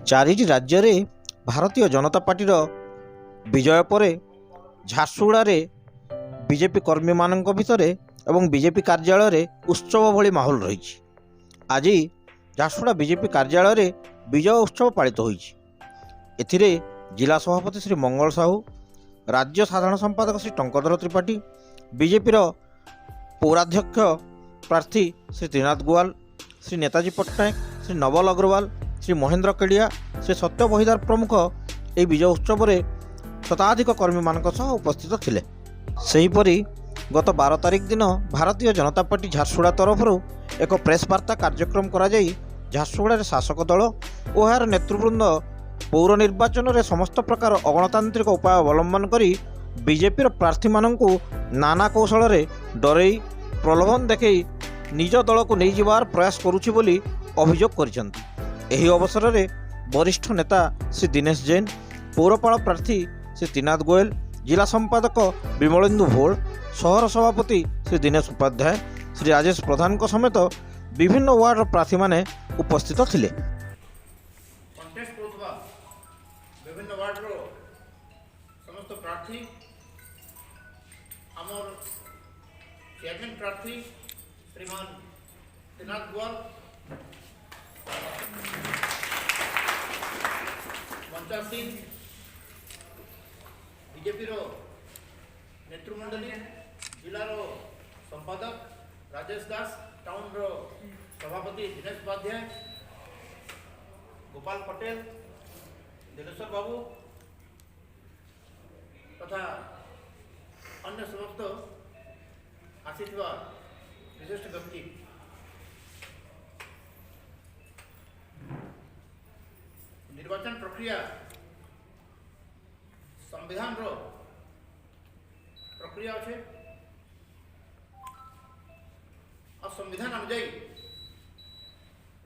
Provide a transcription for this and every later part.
ଚାରିଟି ରାଜ୍ୟରେ ଭାରତୀୟ ଜନତା ପାର୍ଟିର ବିଜୟ ପରେ ଝାରସୁଗୁଡ଼ାରେ ବିଜେପି କର୍ମୀମାନଙ୍କ ଭିତରେ ଏବଂ ବିଜେପି କାର୍ଯ୍ୟାଳୟରେ ଉତ୍ସବ ଭଳି ମାହୋଲ ରହିଛି। ଆଜି ଝାରସୁଗୁଡ଼ା ବିଜେପି କାର୍ଯ୍ୟାଳୟରେ ବିଜୟ ଉତ୍ସବ ପାଳିତ ହୋଇଛି। ଏଥିରେ ଜିଲ୍ଲା ସଭାପତି ଶ୍ରୀ ମଙ୍ଗଳ ସାହୁ, ରାଜ୍ୟ ସାଧାରଣ ସମ୍ପାଦକ ଶ୍ରୀ ଟଙ୍କଧର ତ୍ରିପାଠୀ, ବିଜେପିର ପୌରାଧ୍ୟକ୍ଷ ପ୍ରାର୍ଥୀ ଶ୍ରୀ ତ୍ରିନାଥ ଗୋୱାଲ, ଶ୍ରୀ ନେତାଜୀ ପଟ୍ଟନାୟକ, ଶ୍ରୀ ନବଲ ଅଗ୍ରୱାଲ, ଶ୍ରୀ ମହେନ୍ଦ୍ର କେଡ଼ିଆ, ଶ୍ରୀ ସତ୍ୟ ବହିଦାର ପ୍ରମୁଖ ଏହି ବିଜୟ ଉତ୍ସବରେ ଶତାଧିକ କର୍ମୀମାନଙ୍କ ସହ ଉପସ୍ଥିତ ଥିଲେ। ସେହିପରି ଗତ 12 ତାରିଖ ଦିନ ଭାରତୀୟ ଜନତା ପାର୍ଟି ଝାରସୁଗୁଡ଼ା ତରଫରୁ ଏକ ପ୍ରେସ୍ ବାର୍ତ୍ତା କାର୍ଯ୍ୟକ୍ରମ କରାଯାଇ ଝାରସୁଗୁଡ଼ାରେ ଶାସକ ଦଳ ଓ ଏହାର ନେତୃବୃନ୍ଦ ପୌର ନିର୍ବାଚନରେ ସମସ୍ତ ପ୍ରକାର ଅଗଣତାନ୍ତ୍ରିକ ଉପାୟ ଅବଲମ୍ବନ କରି ବିଜେପିର ପ୍ରାର୍ଥୀମାନଙ୍କୁ ନାନା କୌଶଳରେ ଡରେଇ ପ୍ରଲୋଭନ ଦେଖାଇ ନିଜ ଦଳକୁ ନେଇଯିବାର ପ୍ରୟାସ କରୁଛି ବୋଲି ଅଭିଯୋଗ କରିଛନ୍ତି। ଏହି ଅବସରରେ ବରିଷ୍ଠ ନେତା ଶ୍ରୀ ଦିନେଶ ଜୈନ, ପୌରପାଳ ପ୍ରାର୍ଥୀ ଶ୍ରୀ ତ୍ରିନାଥ ଗୋଏଲ, ଜିଲ୍ଲା ସମ୍ପାଦକ ବିମଳେନ୍ଦୁ ଭୋଳ, ସହର ସଭାପତି ଶ୍ରୀ ଦିନେଶ ଉପାଧ୍ୟାୟ, ଶ୍ରୀ ରାଜେଶ ପ୍ରଧାନଙ୍କ ସମେତ ବିଭିନ୍ନ ୱାର୍ଡର ପ୍ରାର୍ଥୀମାନେ ଉପସ୍ଥିତ ଥିଲେ। विभिन्न वार्ड समस्त प्रार्थी आमर चेयरमैन प्रार्थी श्रीमान त्रिनाथ गोवाल, मंचासीन बीजेपी नेतृमंडली, जिलार संपादक राजेश दास, टाउन सभापति दिनेश उपाध्याय, गोपाल पटेल, दिनेश्वर बाबू तथा अन्य समस्त आसीथिबा विशिष्ट व्यक्ति, निर्वाचन प्रक्रिया संविधान प्रक्रिया अच्छे और संविधान अनुजाई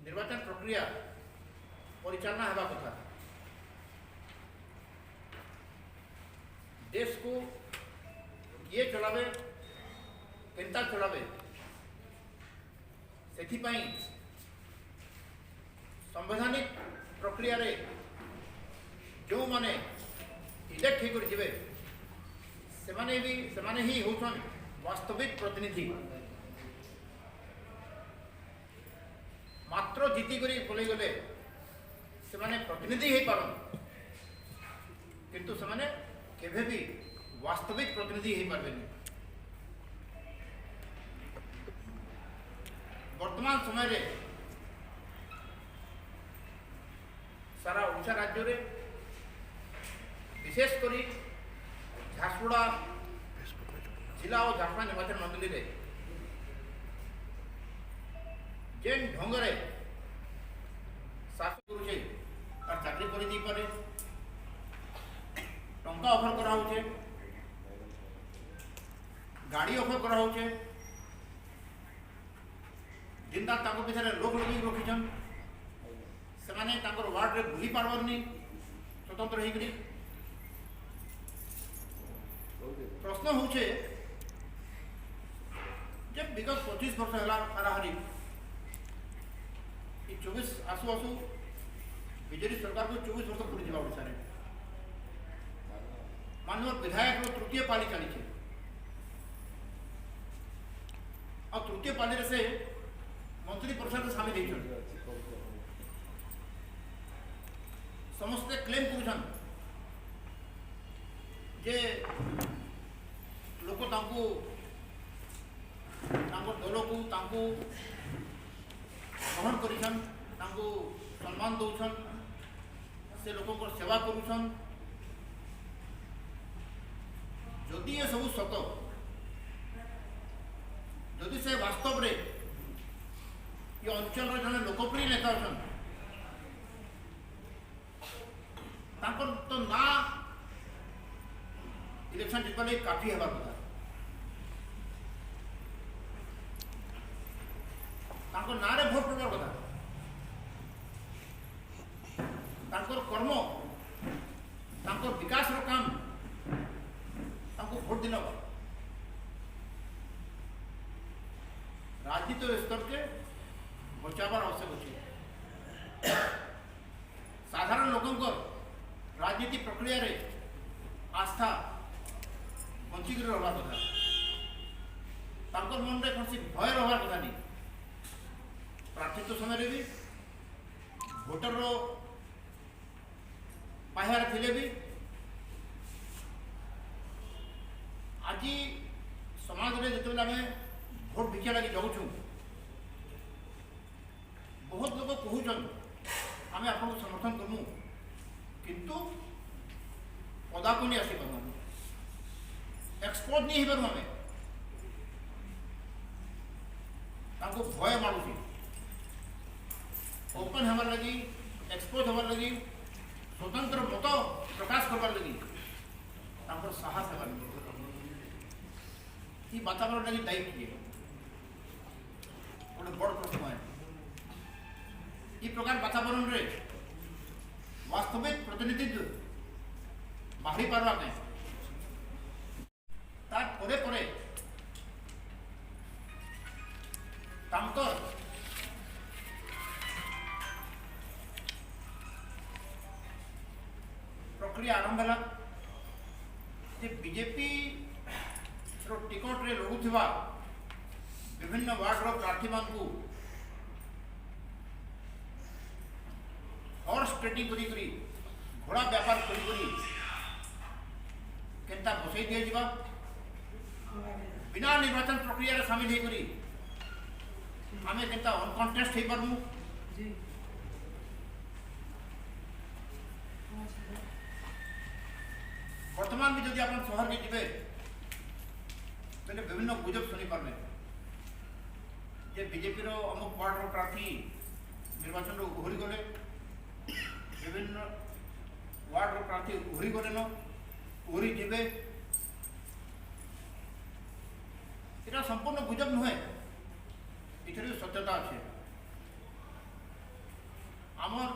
निर्वाचन प्रक्रिया परिचालना हेबा कथा। देश को किए चलावे, केंता चलावे, से संवैधानिक प्रक्रिया रे जो माने इलेक्ट होकर सेमाने ही होछन वास्तविक प्रतिनिधि। मात्र जीती करी बोले गले सेमाने प्रतिनिधि हो पारन, किंतु सेमाने केभे भी वास्तविक प्रतिनिधि हो पारे। वर्तमान समय रे सारा ओडिशा राज्य रे विशेष करी झारसुगुड़ा जिला और झारखंड निर्वाचन मंडली रे जेन ढंग रे शासन करुचे और चाकरी कर दी पारे, टंका ऑफर करा होचे, गाड़ी ऑफर करा होचे, दिन रात ताको पिछले लोक लगी रखिछन, सेमाने तांकर वार्ड रे बुली पारबरनी स्वतंत्र होई गरी। प्रश्न होचे जब विगत 25 वर्ष होला हाराहारी 24 आसु आसु बीजेपी सरकार को 24 वर्ष पूरी जीवा ओडिशा रे माननीय विधायक तृतीय पाली चली और तृतीय पाली से मंत्री परिषद सामिल होती समस्ते क्लेम कर लोक दल को ग्रहण कर सम्मान दौन, से लोक सेवा करुछन। जदि ये सब सत, जदि से वास्तव रे ये अंचल जन लोकप्रिय नेता अच्छा तो ना इलेक्शन जीतवा लगे काफी हेबार कथा। ना रे भोट पड़वार कथा, कर्म विकास काम भोट दिला राजनीति स्तर के बचावार आवश्यक अच्छे। साधारण आपणकर राजनीति प्रक्रिया रे आस्था बंचिक रहा कथा तांकर मन में कौन सी भय रहा कथा नहीं प्रार्थित्व समय भी भोटर पाहार थे भी आज समाज में जो आम भोट भिक्षा लगी जाऊँ बहुत लोग कहून आम आपको समर्थन करूँ किंतु पदा को नहीं आसी पार्म एक्सपोज नहीं हो पार्म आम भय मारूँ ओपन हमार लगी एक्सपोज हमार लगी स्वतंत्र मत प्रकाश करवार लगी साहस हमार लगी ये वातावरण लगी दायी किए गोटे बड़ प्रश्न है ये प्रकार वातावरण रे वास्तविक प्रतिनिधित्व बाहरी पार्वा के तार परे परे तांकर प्रक्रिया आरंभ है जे बीजेपी टिकट रे लड़ुवा विभिन्न वार्डर प्रार्थी मान हॉर्स ट्रेडिंग करी घोड़ा व्यापार करी केनता बसई दिया जिबा बिना निर्वाचन प्रक्रिया रे शामिल होई आमे केनता अनकंटेस्ट हो पारमु वर्तमान भी जदि अपन शहर के जिबे तो विभिन्न गुजब शुनि पारे जे बीजेपी रो अमुक वार्डर प्रार्थी निर्वाचन रो ओहरी गले विभिन्न वार्डर प्रार्थी ओहरी गले न ओहरी जीवे এটা সম্পূর্ণ গুজব নহে এটার সত্যতা আছে আমার